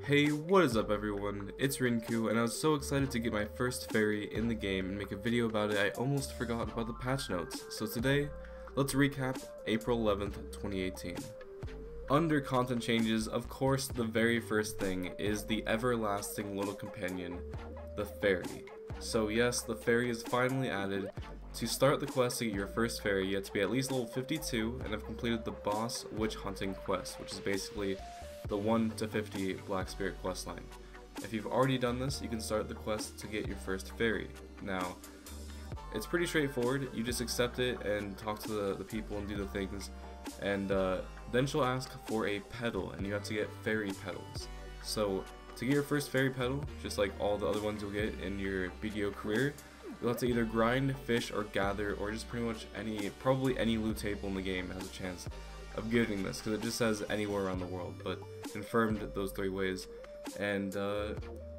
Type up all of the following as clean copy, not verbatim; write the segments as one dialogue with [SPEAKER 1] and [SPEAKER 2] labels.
[SPEAKER 1] Hey, what is up everyone? It's Rinku, and I was so excited to get my first fairy in the game and make a video about it I almost forgot about the patch notes. So today, let's recap April 11th, 2018. Under content changes, of course, the very first thing is the everlasting little companion, the fairy. So yes, the fairy is finally added. To start the quest to get your first fairy, you have to be at least level 52 and have completed the boss witch hunting quest, which is basically the 1 to 50 Black Spirit questline. If you've already done this, you can start the quest to get your first fairy. Now, it's pretty straightforward. You just accept it and talk to the people and do the things, and then she'll ask for a petal, and you have to get fairy petals. So to get your first fairy petal, just like all the other ones you'll get in your BDO career, you'll have to either grind, fish, or gather, or just pretty much probably any loot table in the game has a chance of getting this, because it just says anywhere around the world, but confirmed those 3 ways. And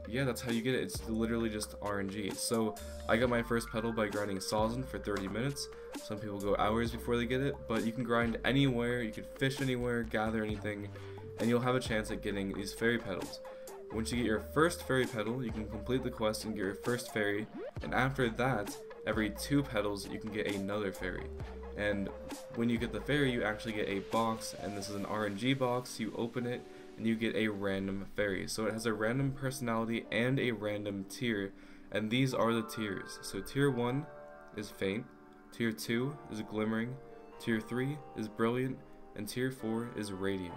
[SPEAKER 1] yeah, that's how you get it. It's literally just RNG. So I got my first petal by grinding Sawzin for 30 minutes. Some people go hours before they get it, but you can grind anywhere, you can fish anywhere, gather anything, and you'll have a chance at getting these fairy petals. Once you get your first fairy petal, you can complete the quest and get your first fairy, and after that, every 2 petals you can get another fairy. And when you get the fairy, you actually get a box, and this is an RNG box. You open it and you get a random fairy. So it has a random personality and a random tier, and these are the tiers. So tier 1 is faint, tier 2 is glimmering, tier 3 is brilliant, and tier 4 is radiant.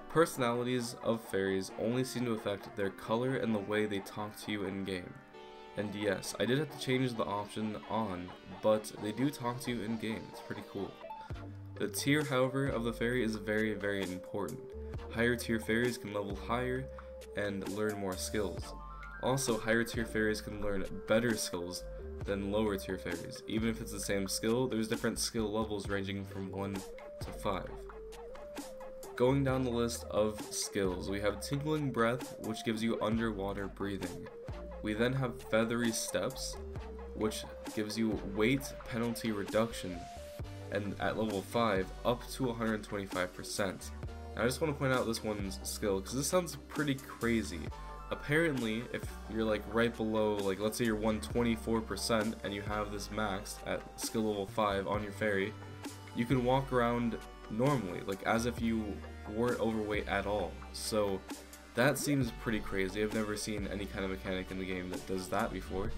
[SPEAKER 1] Personalities of fairies only seem to affect their color and the way they talk to you in game. And yes, I did have to change the option on, but they do talk to you in game. It's pretty cool. The tier, however, of the fairy is very, very important. Higher tier fairies can level higher and learn more skills. Also, higher tier fairies can learn better skills than lower tier fairies. Even if it's the same skill, there's different skill levels ranging from 1 to 5. Going down the list of skills, we have Tingling Breath, which gives you underwater breathing. We then have Feathery Steps, which gives you weight penalty reduction, and at level 5, up to 125%. Now, I just want to point out this one's skill, because this sounds pretty crazy. Apparently, if you're like right below, like let's say you're 124% and you have this maxed at skill level 5 on your fairy, you can walk around normally, like as if you weren't overweight at all. So that seems pretty crazy. I've never seen any kind of mechanic in the game that does that before.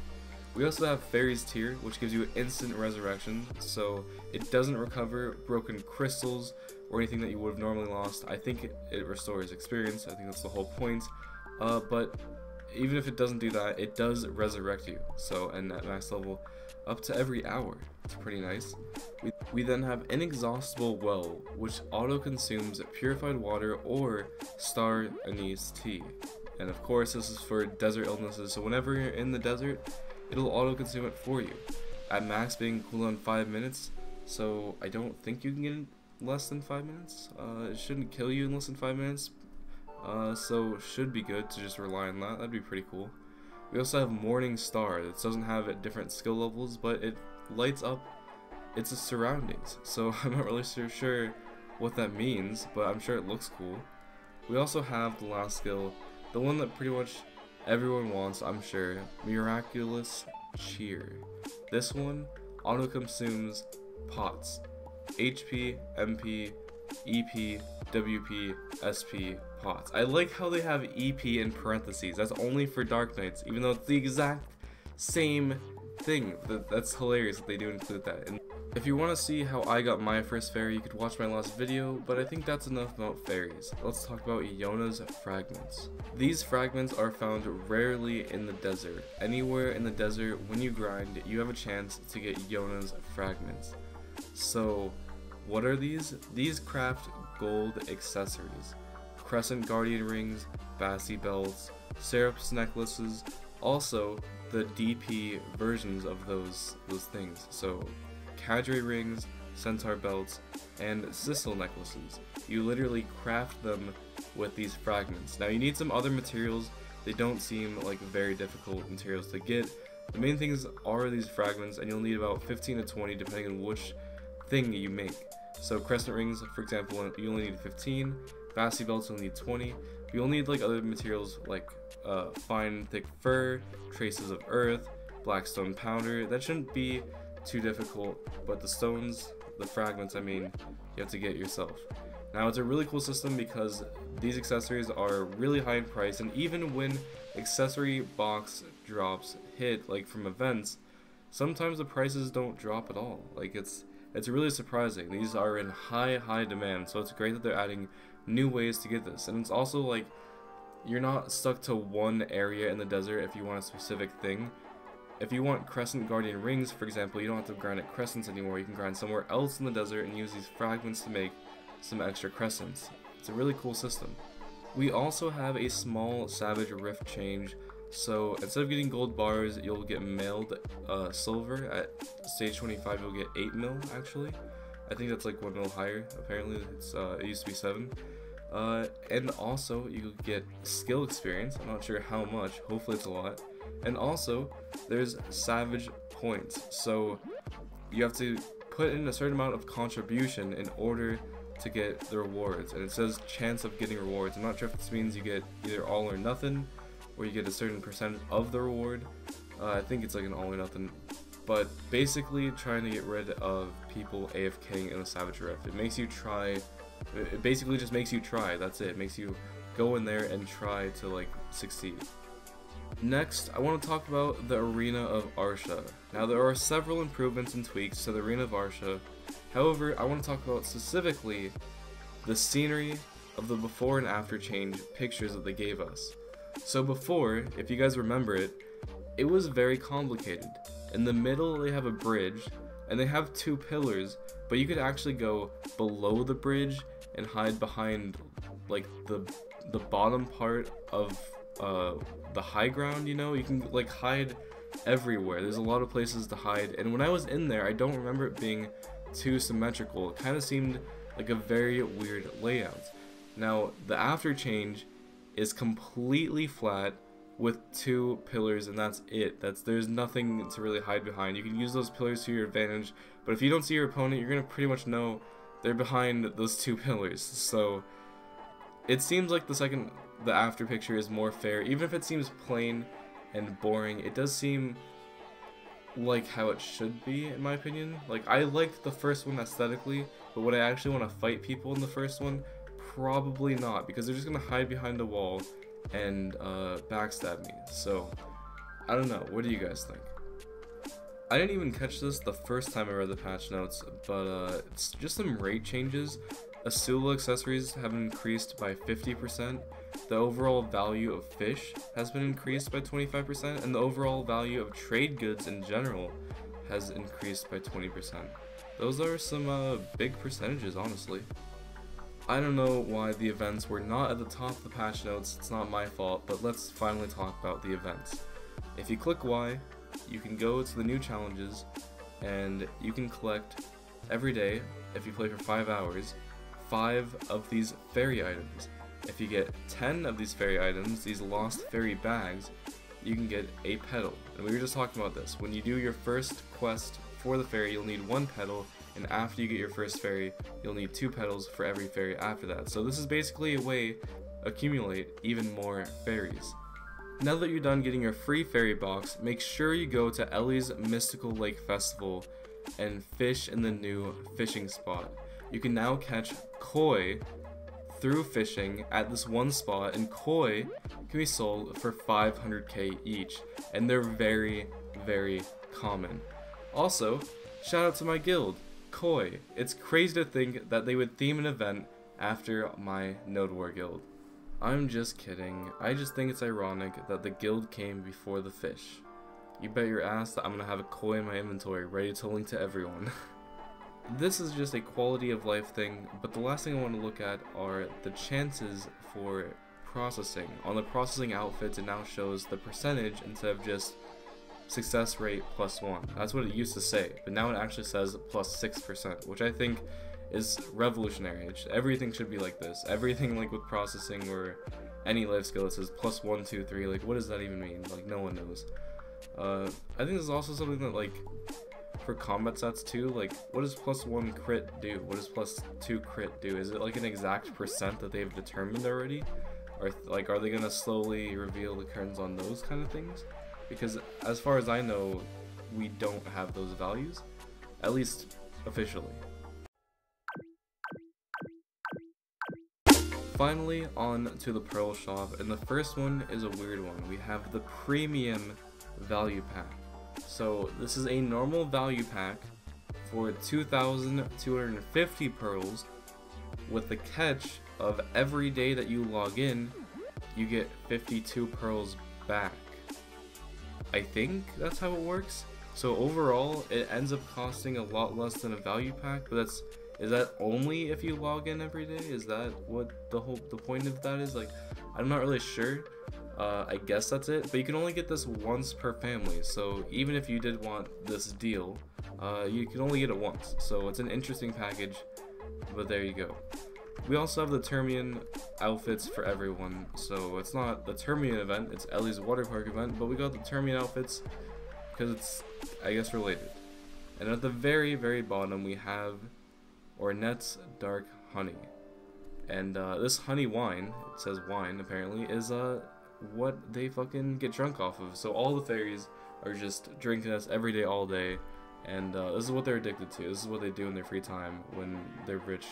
[SPEAKER 1] We also have Fairy's Tier, which gives you instant resurrection, so it doesn't recover broken crystals or anything that you would have normally lost. I think it restores experience. I think that's the whole point. But even if it doesn't do that, it does resurrect you. So, and at max level, up to every hour. It's pretty nice. We then have Inexhaustible Well, which auto-consumes purified water or star anise tea. And of course, this is for desert illnesses, so whenever you're in the desert, it'll auto-consume it for you. At max being cooldown 5 minutes, so I don't think you can get in less than 5 minutes. It shouldn't kill you in less than 5 minutes, so should be good to just rely on that. That'd be pretty cool. We also have Morning Star. This doesn't have at different skill levels, but it lights up its surroundings, so I'm not really sure what that means, but I'm sure it looks cool. We also have the last skill, the one that pretty much everyone wants, I'm sure, Miraculous Cheer. This one auto-consumes pots, HP, MP, EP, WP, SP, pots. I like how they have EP in parentheses. That's only for Dark Knights, even though it's the exact same thing. That's hilarious that they do include that. And if you want to see how I got my first fairy, you could watch my last video, but I think that's enough about fairies. Let's talk about Yona's Fragments. These fragments are found rarely in the desert. Anywhere in the desert, when you grind, you have a chance to get Yona's Fragments. So, what are these? These craft gold accessories. Crescent Guardian rings, Bassi belts, Seraph's necklaces, also the DP versions of those things. So, Cadre rings, Centaur belts, and Sissel necklaces. You literally craft them with these fragments. Now you need some other materials. They don't seem like very difficult materials to get. The main things are these fragments, and you'll need about 15 to 20 depending on which thing you make. So crescent rings, for example, you only need 15. Bassi belts only need 20. You'll need like other materials like fine thick fur, traces of earth, black stone powder. That shouldn't be too difficult, but the stones, the fragments, I mean, you have to get yourself. Now it's a really cool system because these accessories are really high in price, and even when accessory box drops hit like from events, sometimes the prices don't drop at all. Like it's really surprising. These are in high demand, so it's great that they're adding new ways to get this. And it's also like you're not stuck to one area in the desert if you want a specific thing. If you want crescent guardian rings, for example, you don't have to grind at crescents anymore. You can grind somewhere else in the desert and use these fragments to make some extra crescents. It's a really cool system. We also have a small Savage Rift change. So instead of getting gold bars, you'll get mailed silver. At stage 25 you'll get 8 mil actually. I think that's like 1 mil higher. Apparently it used to be 7. And also you get skill experience. I'm not sure how much, hopefully it's a lot. And also there's Savage points. So you have to put in a certain amount of contribution in order to get the rewards. And it says chance of getting rewards. I'm not sure if this means you get either all or nothing, or you get a certain percentage of the reward. I think it's like an all or nothing. But basically trying to get rid of people AFKing in the Savage Rift. It makes you try, it basically just makes you try, that's it. It makes you go in there and try to like succeed. Next, I want to talk about the Arena of Varsha. Now there are several improvements and tweaks to the Arena of Varsha. However, I want to talk about specifically the scenery of the before and after change pictures that they gave us. So before, if you guys remember it, it was very complicated. In the middle they have a bridge, and they have 2 pillars, but you could actually go below the bridge and hide behind like the bottom part of the high ground, you know? You can like hide everywhere. There's a lot of places to hide, and when I was in there, I don't remember it being too symmetrical. It kind of seemed like a very weird layout. Now, the after change is completely flat with 2 pillars, and that's it. There's nothing to really hide behind. You can use those pillars to your advantage, but if you don't see your opponent, you're gonna pretty much know they're behind those 2 pillars. So it seems like the after picture is more fair. Even if it seems plain and boring, it does seem like how it should be, in my opinion. Like, I liked the first one aesthetically, but would I actually want to fight people in the first one? Probably not, because they're just gonna hide behind a wall and backstab me. So I don't know, what do you guys think? I didn't even catch this the first time I read the patch notes, but it's just some rate changes. Asula accessories have increased by 50%, the overall value of fish has been increased by 25%, and the overall value of trade goods in general has increased by 20%. Those are some big percentages, honestly. I don't know why the events were not at the top of the patch notes, it's not my fault, but let's finally talk about the events. If you click Y, you can go to the new challenges, and you can collect every day, if you play for 5 hours, 5 of these fairy items. If you get 10 of these fairy items, these lost fairy bags, you can get a petal. And we were just talking about this. When you do your first quest for the fairy, you'll need 1 petal, and after you get your first fairy, you'll need 2 petals for every fairy after that. So this is basically a way to accumulate even more fairies. Now that you're done getting your free fairy box, make sure you go to Ellie's Mystical Lake Festival and fish in the new fishing spot. You can now catch koi through fishing at this one spot, and koi can be sold for 500k each, and they're very, very common. Also, shout out to my guild, Koi. It's crazy to think that they would theme an event after my Node War guild. I'm just kidding. I just think it's ironic that the guild came before the fish. You bet your ass that I'm gonna have a koi in my inventory ready to link to everyone. This is just a quality of life thing, but the last thing I want to look at are the chances for processing. On the processing outfits, it now shows the percentage instead of just success rate +1. That's what it used to say, but now it actually says +6%, which I think is revolutionary. Everything should be like this. Everything like with processing or any life skill, it says +1, 2, 3. Like, what does that even mean? Like, no one knows. I think this is also something that, like, for combat stats too, like what does +1 crit do? What does +2 crit do? Is it like an exact percent that they've determined already? Or like are they gonna slowly reveal the curtains on those kind of things? Because as far as I know, we don't have those values, at least officially. Finally, on to the Pearl Shop, and the first one is a weird one. We have the Premium Value Pack. So this is a normal value pack for 2,250 pearls, with the catch of every day that you log in, you get 52 pearls back. I think that's how it works. So overall, it ends up costing a lot less than a value pack, but is that only if you log in every day? Is that what the point of that is? Like, I'm not really sure. I guess that's it, but you can only get this once per family. So even if you did want this deal, you can only get it once. So it's an interesting package, but there you go. We also have the Termian outfits for everyone. So it's not the Termian event, it's Ellie's water park event, but we got the Termian outfits because it's, I guess, related. And at the very, very bottom, we have Ornette's Dark Honey. And this honey wine, it says wine apparently, is what they fucking get drunk off of. So all the fairies are just drinking this every day, all day, and this is what they're addicted to. This is what they do in their free time when they're rich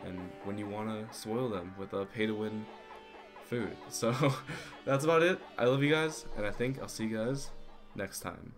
[SPEAKER 1] and when you want to spoil them with pay-to-win food. So that's about it. I love you guys, and I think I'll see you guys next time.